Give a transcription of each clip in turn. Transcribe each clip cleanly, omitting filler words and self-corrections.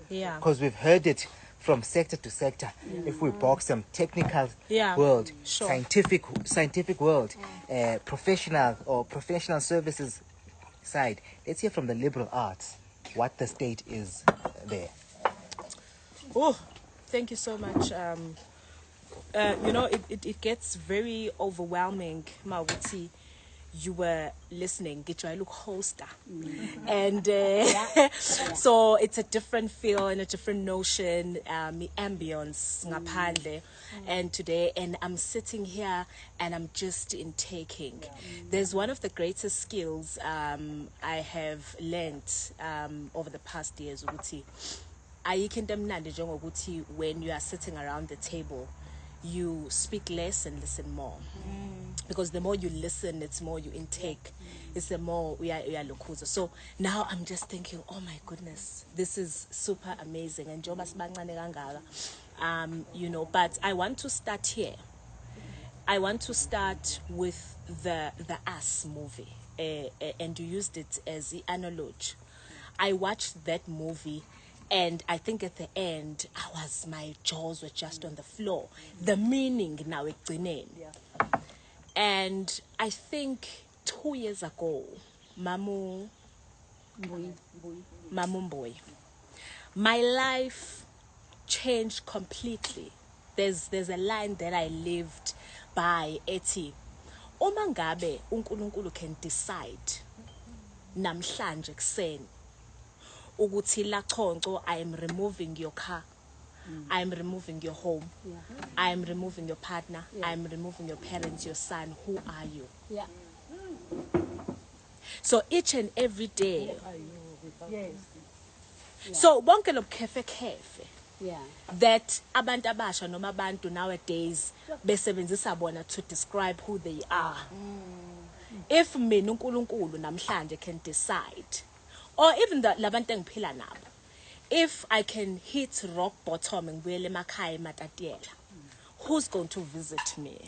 Yeah. Because we've heard it from sector to sector. If we box them, technical world, scientific world, professional services side. Let's hear from the liberal arts what the state is there. Oh, thank you so much. It gets very overwhelming, Mawuti. You were listening, get you look hoster. And so it's a different feel and a different notion, ambience, ngaphandle. And today, and I'm sitting here and I'm just intaking. There's one of the greatest skills I have learned over the past years, Uguti. When you are sitting around the table, you speak less and listen more. Because the more you listen, it's more you intake. It's the more we are lokuza. So now I'm just thinking, oh my goodness, this is super amazing. And but I want to start here. I want to start with the Us movie, and you used it as the analogy. I watched that movie, and I think at the end, my jaws were just on the floor. The meaning now it's in. And I think 2 years ago, Mamu Boy, my life changed completely. There's a line that I lived by, Eti. Uma ngabe uNkulunkulu can decide namhlanje kuseni ukuthi LaCoNco, I am removing your car. I am removing your home. I am removing your partner. I am removing your parents, your son. Who are you? Yeah. So each and every day. So bonke lobukefe. Yeah. That abantu abasha noma abantu nowadays besebenzisa bona to describe who they are. If mina uNkulunkulu namhlanje can decide, or even labantu engiphila nabo, if I can hit rock bottom and ngibuyele emakhaya eMatatiela, who's going to visit me?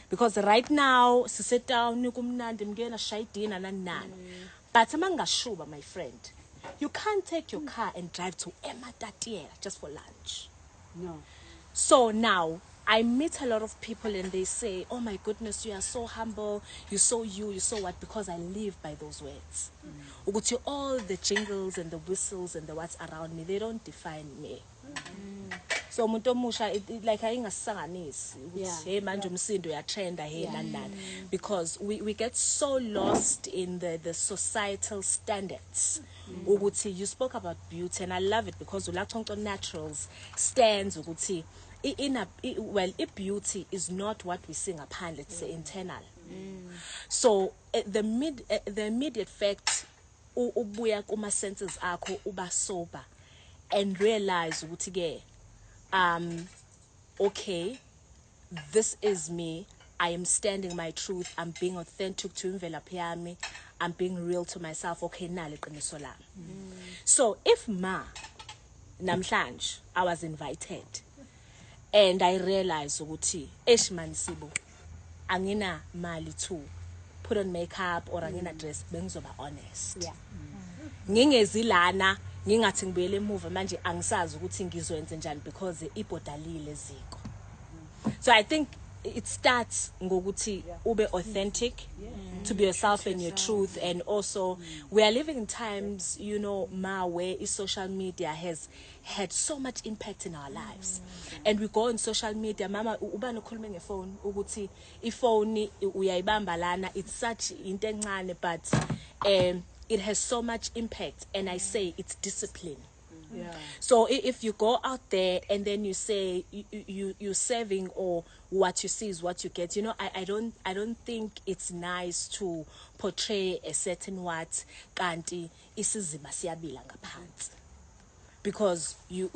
Because right now, sit down, kumnandi mngena shayidina nani. But amangashuba, my friend, you can't take your car and drive to eMatatiela just for lunch. No. So now I meet a lot of people and they say, oh my goodness, you are so humble, you're so what, because I live by those words. Uguti, all the jingles and the whistles and the what's around me, they don't define me. So umuntu omusha like ayingasanganisi ukuthi hey manje umsindo uyatrenda hey nani, because we get so lost in the societal standards. Ukuthi you spoke about beauty, and I love it because LaCoNco Naturals stands ukuthi beauty is not what we see ngaphandle, it's internal. So the immediate fact ubuya kuma senses akho uba sober and realize ukuthi ke okay, this is me. I am standing my truth. I'm being authentic to imvelaphi yami. I'm being real to myself. Okay, nali qiniso lami. So if namhlanje I was invited and I realized ukuthi man sibu angina mali to put on makeup or angina dress, bengizoba honest. Yeah. Ngingezilana ngingathi ngibuyele emuva manje angisazi ukuthi ngizwenze njani because ibhodalile eziko. So I think it starts ngokuthi ube authentic, to be yourself and your truth. And also we are living in times, where social media has had so much impact in our lives. And we go on social media, mama ubani ukhuluma ngefone ukuthi ifone uyayibamba lana, it's such into encane, but it has so much impact, and I say it's discipline. Yeah. So if you go out there and then you say you're serving, or what you see is what you get, I don't think it's nice to portray a certain what kanti isizima siyabila ngaphansi, because you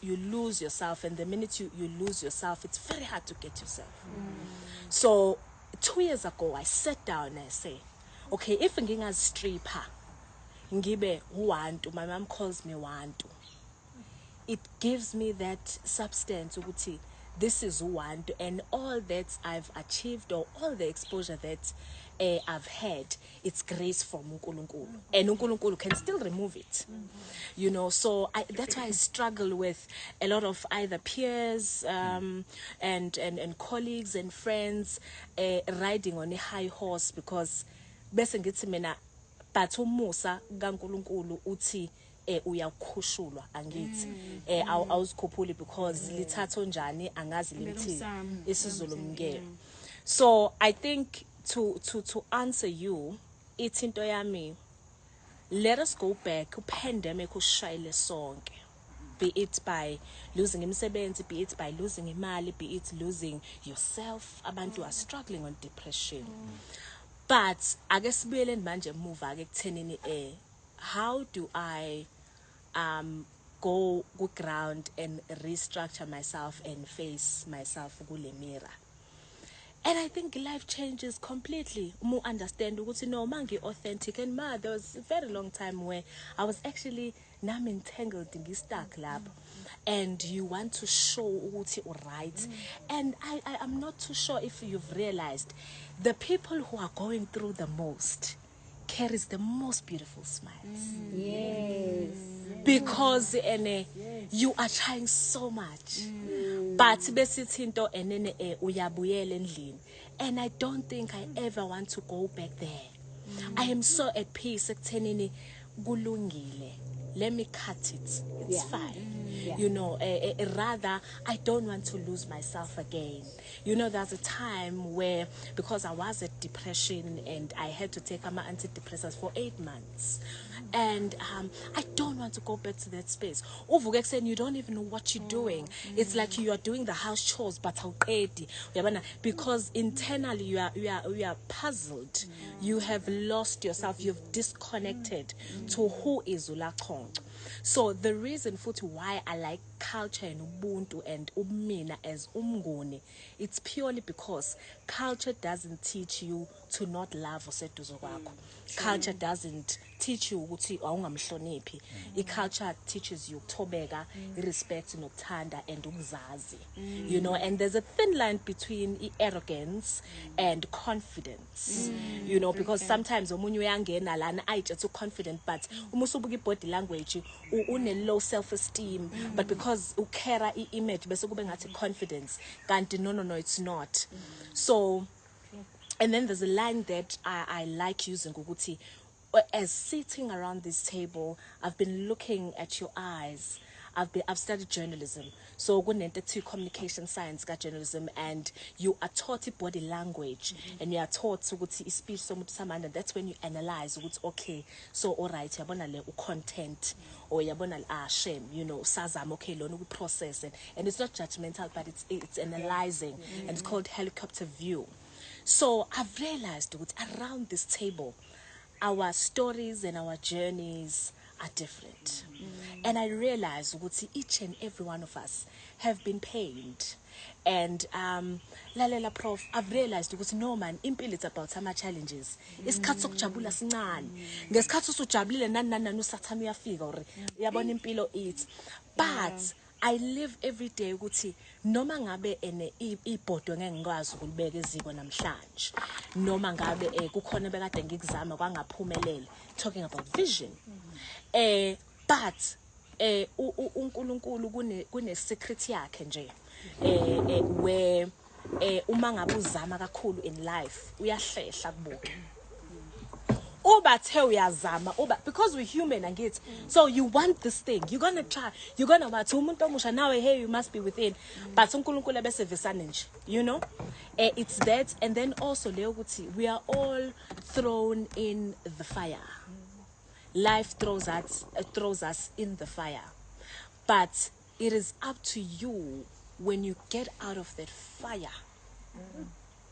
lose yourself, and the minute you lose yourself, it's very hard to get yourself. So 2 years ago I sat down and I say, okay, if ngingazistripha ngibe uwantu, my mom calls me wantu, it gives me that substance ukuthi this is uwantu, and all that I've achieved, or all the exposure that I've had, it's grace from uNkulunkulu, and uNkulunkulu can still remove it. You know, so that's why I struggle with a lot of either peers and colleagues and friends riding on a high horse, because bese ngithi mina but umusa kaNkulunkulu uthi uyakhushulwa angithi awuzikhuphuli because lithatho njani angazi limthi isiZulu mngeke. So I think to answer you, it's into yami, let us go back pandemic ushayile sonke, be it by losing imisebenzi, be it by losing imali, be it losing yourself. Abantu are struggling on depression. But ake sibuyele manje move ake kuthenini how do I go ground and restructure myself and face myself kule mirror? And I think life changes completely. More understand ukuthi no mangi authentic, and there was a very long time where I was actually entangled in stuck lab, and you want to show ukuthi right. And I'm not too sure if you've realized the people who are going through the most carries the most beautiful smiles. Yes. Because you are trying so much. But besithinto enene uyabuyela endlini. And I don't think I ever want to go back there. I am so at peace ekuthenini kulungile. Let me cut it. It's fine. You know, rather, I don't want to lose myself again. You know, there's a time where, because I was at depression and I had to take my antidepressants for 8 months. And I don't want to go back to that space. Uvuke saying you don't even know what you're doing. It's like you are doing the house chores, but because internally you are puzzled. You have lost yourself. You've disconnected to who is LaCoNco. So the reason for why I like culture and ubuntu and umina as umnguni, it's purely because culture doesn't teach you to not love oseduze kwakho. Culture doesn't teach you ukuthi awungamhloniphi. Culture teaches you ukuthobeka, respect, nokuthanda and ukuzazi. You know, and there's a thin line between arrogance and confidence. You know, because sometimes omunye uyangena lana ayitshe too confident, but uma usubuka body language une low self-esteem, but because ukera image bese kube ngathi confidence, kanti no it's not. So, and then there's a line that I like using ukuthi, as sitting around this table, I've been looking at your eyes. I've studied journalism, so kunento to communication science ka journalism, and you are taught body language, and you are taught ukuthi speech somuntu samanda. That's when you analyze ukuthi okay, so all right, yabona le content or yabona shame, you know, sazama okay lona we process it, and it's not judgmental, but it's analyzing, and it's called helicopter view. So I've realized that around this table, our stories and our journeys are different. And I realize that each and every one of us have been pained. And lalela prof, I've realized that no man, impilo it's about some challenges. Isikhathi sokujabula sincane. Ngesikhathi usujabulile nani usathana uyafika or yabona impilo it's. But I live every day ukuthi noma ngabe ibhodo ngeke ngikwazi ukulibeka eziko namhlanje, noma ngabe kukhona bekade ngikuzama kwangaphumelele, talking about vision. But uNkulunkulu kune secret yakhe nje where uma ngabe uzama kakhulu in life uyahlehla kubuke. Because we're human and kids, so you want this thing, you're gonna try, you're gonna watch umuntu omusha nawe, hey, you must be within, but uNkulunkulu bese vesana nje, you know. It's that, and then also leyo ukuthi we are all thrown in the fire. Life throws us in the fire, but it is up to you when you get out of that fire.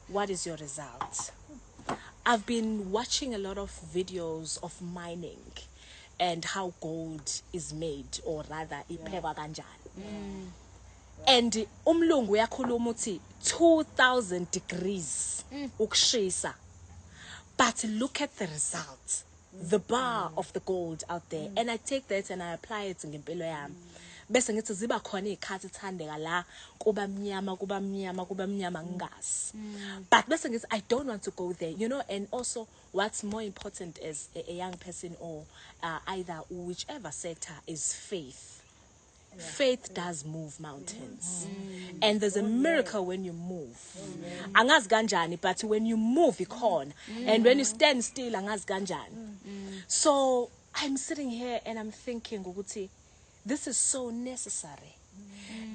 What is your result? I've been watching a lot of videos of mining and how gold is made, or rather iphekwa kanjani. And umlungu uyakhuluma uthi 2000 degrees ukushisa. But look at the result, the bar of the gold out there. And I take that and I apply it in ngempilo yami. bese ngithi ziba khona izikhathi ithandeka la kuba mnyama ngingazi. But bese ngithi I don't want to go there, you know. And also what's more important as a young person, or either whichever sector, is faith. Faith does move mountains. And there's a miracle when you move. Angazi kanjani, but when you move ikhona. And when you stand still angazi kanjani. So I'm sitting here and I'm thinking ukuthi this is so necessary.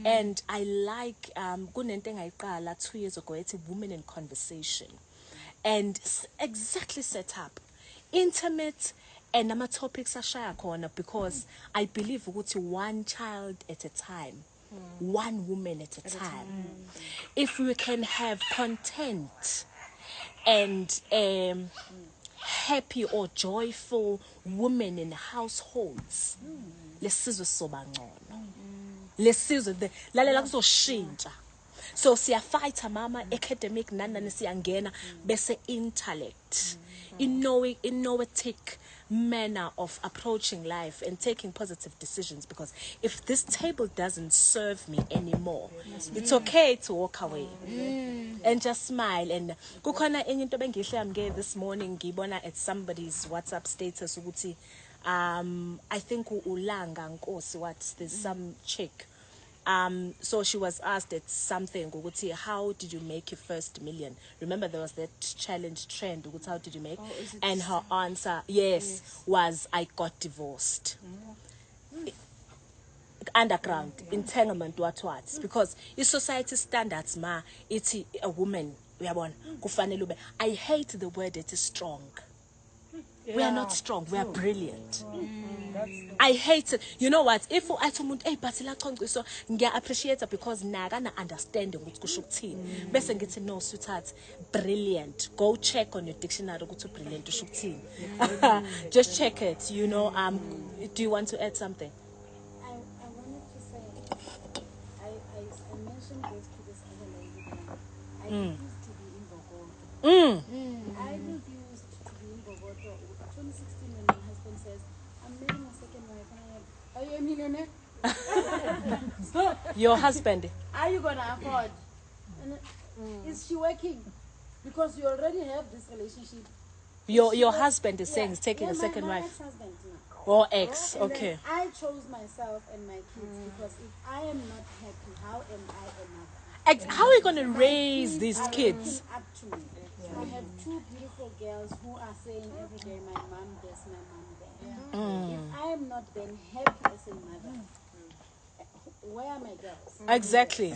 And I like kunento engayiqala 2 years ago ethi Women in Conversation. And exactly set up intimate and nama topics ashaya khona, because I believe ukuthi one child at a time, one woman at a time. If we can have content and happy or joyful women in households, lesizwe soba ngcono. Lesizwe lalela kuzoshintsha. So siyafighta mama academic nana siyangena bese intellect, innovative manner of approaching life and taking positive decisions, because if this table doesn't serve me anymore, it's okay to walk away and just smile. And kukhona enye into bengihle nge this morning ngibona at somebody's WhatsApp status ukuthi I think ulanga nkosi what there's some chick. So she was asked at something, how did you make your first million? Remember there was that challenge trend, how did you make? And her answer, yes, was I got divorced. Underground, entanglement, what? Because in society standards, it's a woman, I hate the word it is strong. Yeah. We are not strong, we are brilliant. I hate it. You know what? If I told hey, but LaCoNco, I appreciate it because naga na understanding what kushuktin. Best and get to know sweetheart, brilliant. Go check on your dictionary go to brilliant to shuktin. Just check it. You know. Do you want to add something? I wanted to say, I mentioned this to this other lady. I refused to be in Bogota. I refused to be in Bogota. 2016, when my husband says, I'm marrying a second wife, and I am, are you a millionaire? Your husband? Are you going to afford? And is she working? Because you already have this relationship. Your husband is saying he's taking a second wife. Ex-husband now. Or ex, And okay. I chose myself and my kids because if I am not happy, how am I a mother? How are you going to raise these kids? Up to me. I have two beautiful girls who are saying every day, my mom this, my mom that. If I am not then happy as a mother, where are my girls? Exactly.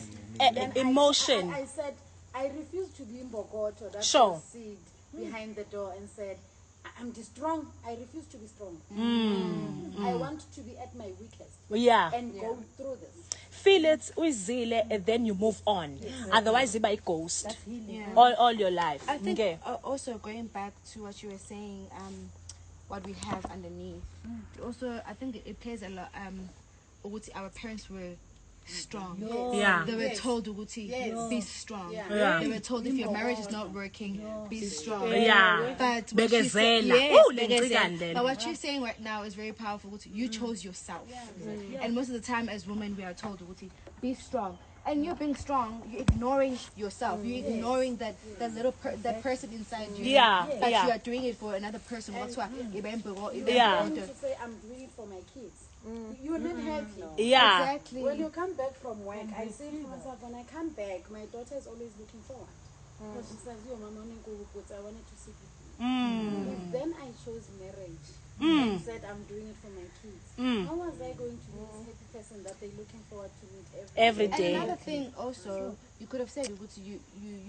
Emotion. I said, I refuse to be in Bogota. That's Sure. seed behind the door and said, I'm strong. I refuse to be strong. I want to be at my weakest. Yeah. And go through this. Feel it, uzile, and then you move on. Otherwise, it might ghost all your life. I think also going back to what you were saying, what we have underneath. Also, I think it plays a lot. Our parents were strong. Yeah. They were told be strong. Yeah. They were told if your marriage is not working, be strong. Yeah. But what she's but what you're saying right now is very powerful. You chose yourself. And most of the time as women we are told be strong. And you're being strong, you're ignoring yourself. You're ignoring that that person inside you. Yeah. But you are doing it for another person. What's what? Yeah. I'm to say I'm doing it for my kids. You're not happy. Yeah. Exactly. When you come back from work, I say to myself, when I come back, my daughter is always looking forward. Because she says, yo, Mama, I wanted to see you. If then I chose marriage and said I'm doing it for my kids, how was I going to be this happy person that they're looking forward to meet Every day. And another thing also, you could have said you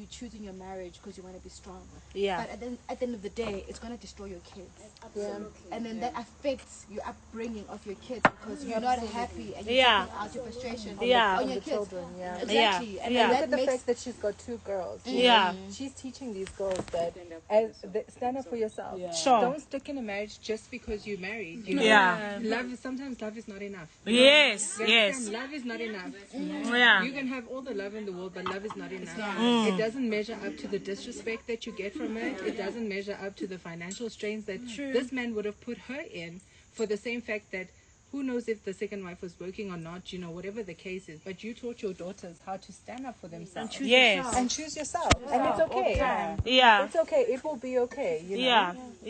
choosing your marriage because you want to be strong. Yeah. But at the end of the day, it's going to destroy your kids. Absolutely. And then that affects your upbringing of your kids because you're not happy and you're taking out your frustration on your kids. Children, Exactly. Yeah. And Yeah. then Look at that the makes fact that she's got two girls. Yeah. She's teaching these girls that stand up for yourself. Sure. Don't stick in a marriage just because you're married. You know? Yeah. Sometimes love is not enough. Yes. Love is not enough. Yeah. You can have all the love in the world, but love is not enough. It doesn't measure up to the disrespect that you get from it. It doesn't measure up to the financial strains that this man would have put her in for the same fact that who knows if the second wife was working or not, you know, whatever the case is. But you taught your daughters how to stand up for themselves. Yes. And choose yourself. And it's okay. Yeah. It's okay. It will be okay. You know? Yeah.